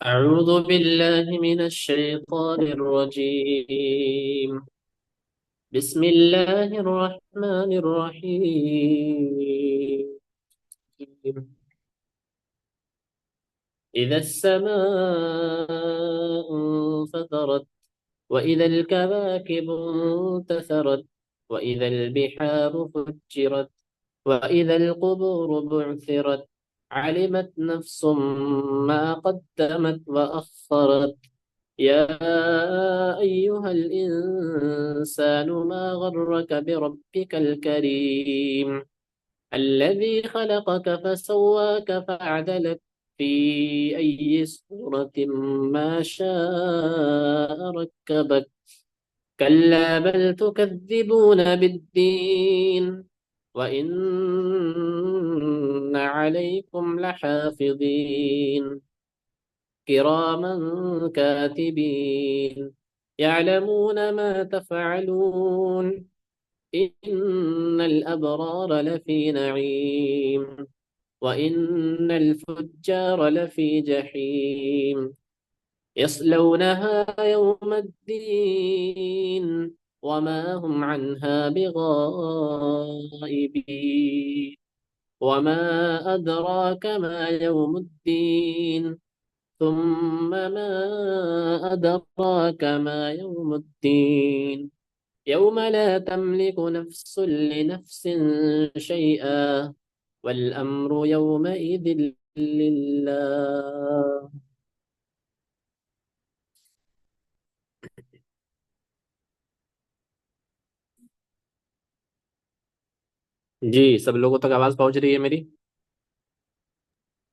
أعوذ بالله من الشيطان الرجيم. بسم الله الرحمن الرحيم. إذا السماء انفطرت، وإذا الكواكب انتثرت، وإذا البحار فجرت، وإذا القبور بعثرت، علمت نفس ما قدمت وأخرت. يا أيها الإنسان ما غرك بربك الكريم الذي خلقك فسواك فعدلك في أي صورة ما شاء ركبك. كلا بل تكذبون بالدين، وإن عليكم لحافظين كراما كاتبين يعلمون ما تفعلون. إن الأبرار لفي نعيم، وإن الفجار لفي جحيم، يصلونها يوم الدين وما هم عنها بغائبين. وما أدراك ما يوم الدين، ثم ما أدراك ما يوم الدين. يوم لا تملك نفس لنفس شيئا، والأمر يومئذ لله. جی سب لوگوں تک آواز پہنچ رہی ہے میری؟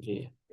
جی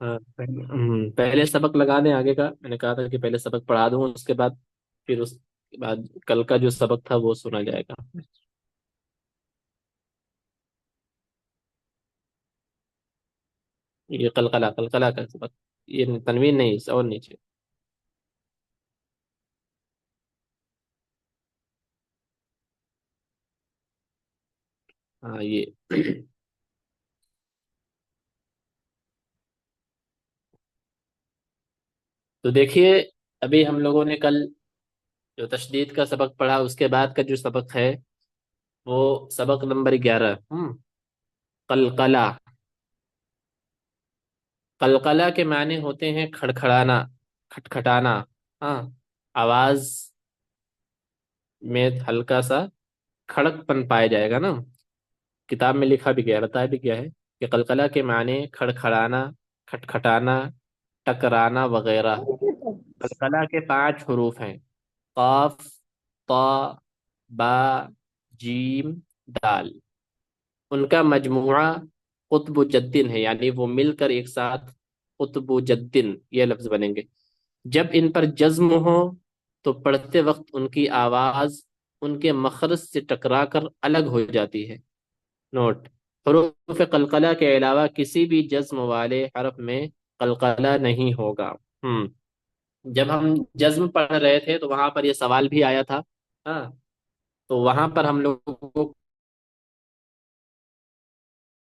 ہاں، پہلے سبق لگا دیں آگے کا، میں نے کہا تھا کہ پہلے سبق پڑھا دوں، اس کے بعد پھر اس کے بعد کل کا جو سبق تھا وہ سنا جائے گا۔ یہ قلقلہ قلقلہ کا سبق، یہ تنوین نہیں، اس اور نیچے۔ ہاں یہ تو دیکھیے، ابھی ہم لوگوں نے کل جو تشدید کا سبق پڑھا، اس کے بعد کا جو سبق ہے وہ سبق نمبر 11، قلقلہ۔ قلقلہ کے معنی ہوتے ہیں کھڑکھڑانا، کھٹکھٹانا، ہاں، آواز میں ہلکا سا کھڑک پن پایا جائے گا نا۔ کتاب میں لکھا بھی گیا، بتایا بھی گیا ہے کہ قلقلہ کے معنی کھڑکھڑانا، کھٹکھٹانا، ٹکرانا وغیرہ۔ قلقلہ کے 5 حروف ہیں: قاف، طا، با، جیم، دال۔ ان کا مجموعہ قطب جدن ہے، یعنی وہ مل کر ایک ساتھ قطب جدن یہ لفظ بنیں گے۔ جب ان پر جزم ہو تو پڑھتے وقت ان کی آواز ان کے مخرج سے ٹکرا کر الگ ہو جاتی ہے۔ نوٹ: حروف قلقلہ کے علاوہ کسی بھی جزم والے حرف میں قلقلہ نہیں ہوگا۔ جب ہم جزم پڑھ رہے تھے تو وہاں پر یہ سوال بھی آیا تھا، ہاں، تو وہاں پر ہم لوگوں کو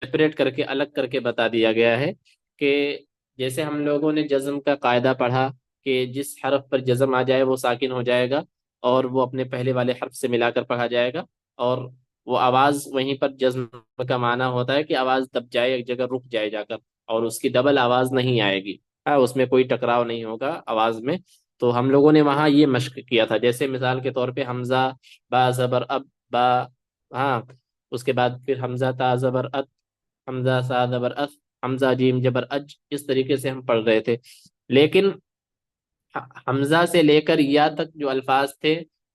سیپریٹ کر کے، الگ کر کے بتا دیا گیا ہے کہ جیسے ہم لوگوں نے جزم کا قاعدہ پڑھا کہ جس حرف پر جزم آ جائے وہ ساکن ہو جائے گا، اور وہ اپنے پہلے والے حرف سے ملا کر پڑھا جائے گا، اور وہ آواز وہیں پر جزم کا معنی ہوتا ہے کہ آواز دب جائے، ایک جگہ رک جائے جا کر، اور اس کی ڈبل آواز نہیں آئے گی، ہاں، اس میں کوئی ٹکراؤ نہیں ہوگا آواز میں۔ تو ہم لوگوں نے وہاں یہ مشق کیا تھا، جیسے مثال کے طور پہ حمزہ با زبر اب، با، ہاں، اس کے بعد پھر حمزہ تا زبر ات، حمزہ سا زبر اف، حمزہ جیم جبر اج، اس طریقے سے ہم پڑھ رہے تھے۔ لیکن حمزہ سے لے کر یا تک جو الفاظ تھے،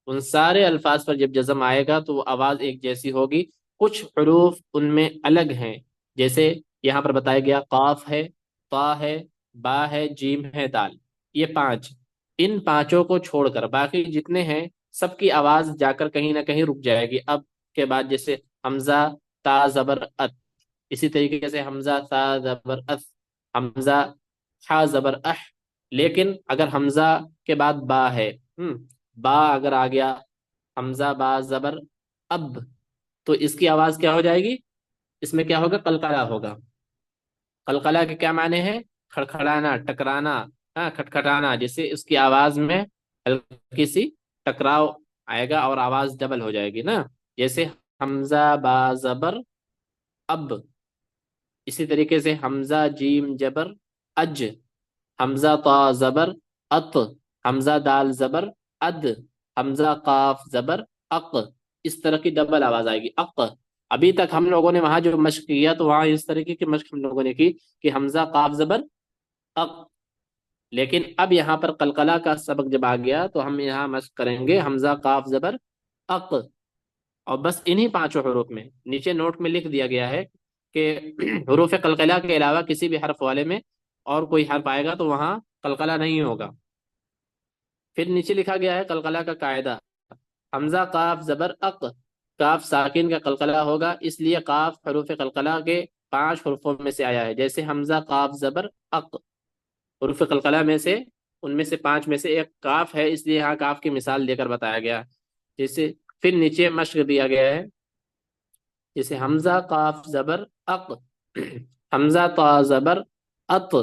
ان سارے الفاظ پر جب جزم آئے گا تو وہ آواز ایک جیسی ہوگی۔ کچھ حروف ان میں الگ ہیں، جیسے یہاں پر بتایا گیا قاف ہے، طا ہے، با ہے، جیم ہے، دال، یہ 5۔ ان پانچوں کو چھوڑ کر باقی جتنے ہیں سب کی آواز جا کر کہیں نہ کہیں رک جائے گی اب کے بعد، جیسے حمزہ تا زبر ات، اسی طریقے سے حمزہ تا زبر اف، حمزہ حا زبر اح۔ لیکن اگر حمزہ کے بعد با ہے، با اگر آ گیا حمزہ با زبر اب، تو اس کی آواز کیا ہو جائے گی؟ اس میں کیا ہوگا؟ قلقلہ ہوگا۔ قلقلہ کے کیا معنی ہے؟ کھڑکھڑانا، ٹکرانا، ہاں کھٹکھٹانا، جس سے اس کی آواز میں ہلکی سی ٹکراؤ آئے گا اور آواز ڈبل ہو جائے گی نا، جیسے حمزہ با زبر اب، اسی طریقے سے حمزہ جیم جبر اج، حمزہ طا زبر اط، حمزہ دال زبر اد، حمزہ قاف زبر اق، اس طرح کی ڈبل آواز آئے گی اق۔ ابھی تک ہم لوگوں نے وہاں جو مشق کیا تو وہاں اس طریقے کی مشق ہم لوگوں نے کی کہ حمزہ قاف زبر اق، لیکن اب یہاں پر قلقلہ کا سبق جب آ گیا تو ہم یہاں مشق کریں گے حمزہ قاف زبر اق، اور بس انہی پانچوں حروف میں نیچے نوٹ میں لکھ دیا گیا ہے کہ حروف قلقلہ کے علاوہ کسی بھی حرف والے میں اور کوئی حرف آئے گا تو وہاں قلقلہ نہیں ہوگا۔ پھر نیچے لکھا گیا ہے قلقلہ کا قاعدہ، حمزہ قاف زبر اق، کاف ساکن کا قلقلہ ہوگا، اس لیے قاف حروف قلقلہ کے 5 حروفوں میں سے آیا ہے، جیسے حمزہ قاف زبر اق، حروف قلقلہ میں سے ان میں سے 5 میں سے ایک کاف ہے، اس لیے یہاں کاف کی مثال دے کر بتایا گیا، جیسے پھر نیچے مشق دیا گیا ہے، جیسے حمزہ قاف زبر اق، حمزہ طا زبر اط،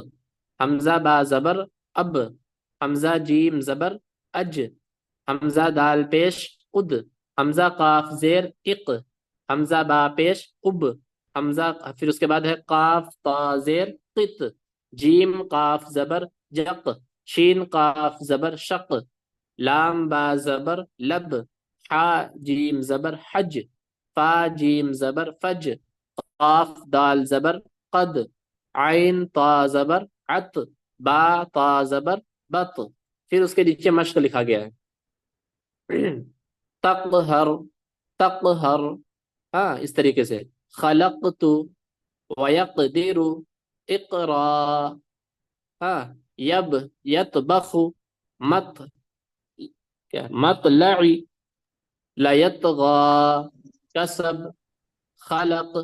حمزہ با زبر اب، حمزہ جیم زبر اج، حمزہ دال پیش اد، حمزہ قاف زیر اق، حمزہ با پیش اب، حمزہ پھر اس کے بعد ہے قاف تا زیر قط، جیم قاف زبر جق، شین قاف زبر شق، لام با زبر لب، حا جیم زبر حج، فا جیم زبر فج، قاف دال زبر قد، عین طا زبر عط، با طا زبر بط۔ پھر اس کے نیچے مشق لکھا گیا ہے تقہر، تقہر، ہاں اس طریقے سے خلقت ويقدر اقرا، ہاں یب یطبخ مت، کیا مطلعی لا يطغى کسب خلق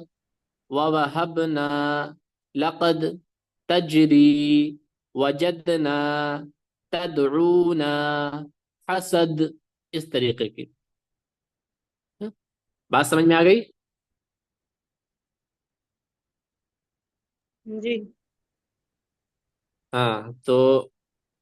ووهبنا لقد تجری وجدنا تدعونا حسد، اس طریقے کی بات سمجھ میں آ گئی؟ جی ہاں تو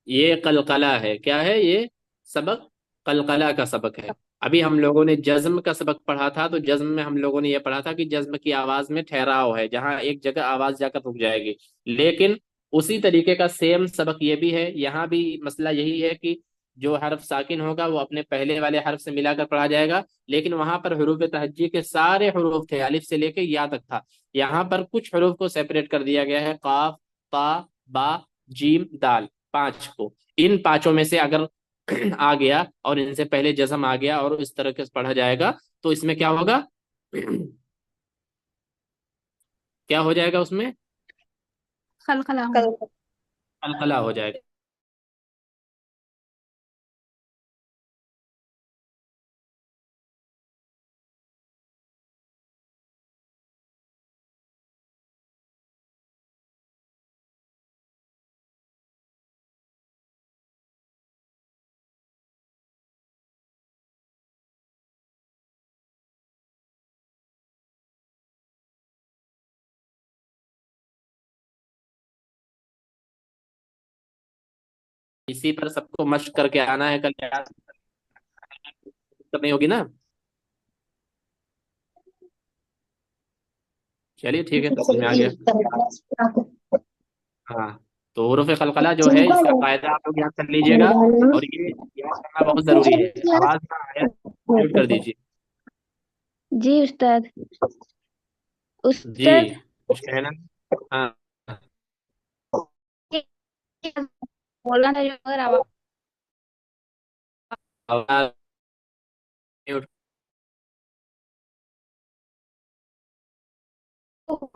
یہ قلقلہ ہے، کیا ہے یہ سبق؟ قلقلہ کا سبق ہے۔ ابھی ہم لوگوں نے جزم کا سبق پڑھا تھا، تو جزم میں ہم لوگوں نے یہ پڑھا تھا کہ جزم کی آواز میں ٹھہراؤ ہے، جہاں ایک جگہ آواز جا کر رک جائے گی، لیکن اسی طریقے کا سیم سبق یہ بھی ہے، یہاں بھی مسئلہ یہی ہے کہ جو حرف ساکن ہوگا وہ اپنے پہلے والے حرف سے ملا کر پڑھا جائے گا، لیکن وہاں پر حروف تہجی کے سارے حروف تھے، الف سے لے کے یا تک تھا، یہاں پر کچھ حروف کو سیپریٹ کر دیا گیا ہے، قاف تا با جیم دال، 5 کو، ان پانچوں میں سے اگر آ گیا اور ان سے پہلے جزم آ گیا اور اس طرح سے پڑھا جائے گا تو اس میں کیا ہوگا؟ کیا ہو جائے گا اس میں؟ خلخلہ کل ہوگا۔ قلقلہ ہو جائے گا۔ اسی پر سب کو مشق کر کے آنا ہے، کل کرنی ہوگی نا؟ چلیے ٹھیک ہے، سمجھ میں آ گیا۔ ہاں تو حروف قلقلہ جو ہے اس کا قاعدہ آپ لوگ یاد کر لیجئے گا، اور یہ یاد کرنا بہت ضروری ہے، آواز نہ آئے میوٹ کر دیجیے۔ جی استاد، جی استاد کچھ کہنا؟ ہاں بولنا تھا جو اگر آواز میوٹ آواز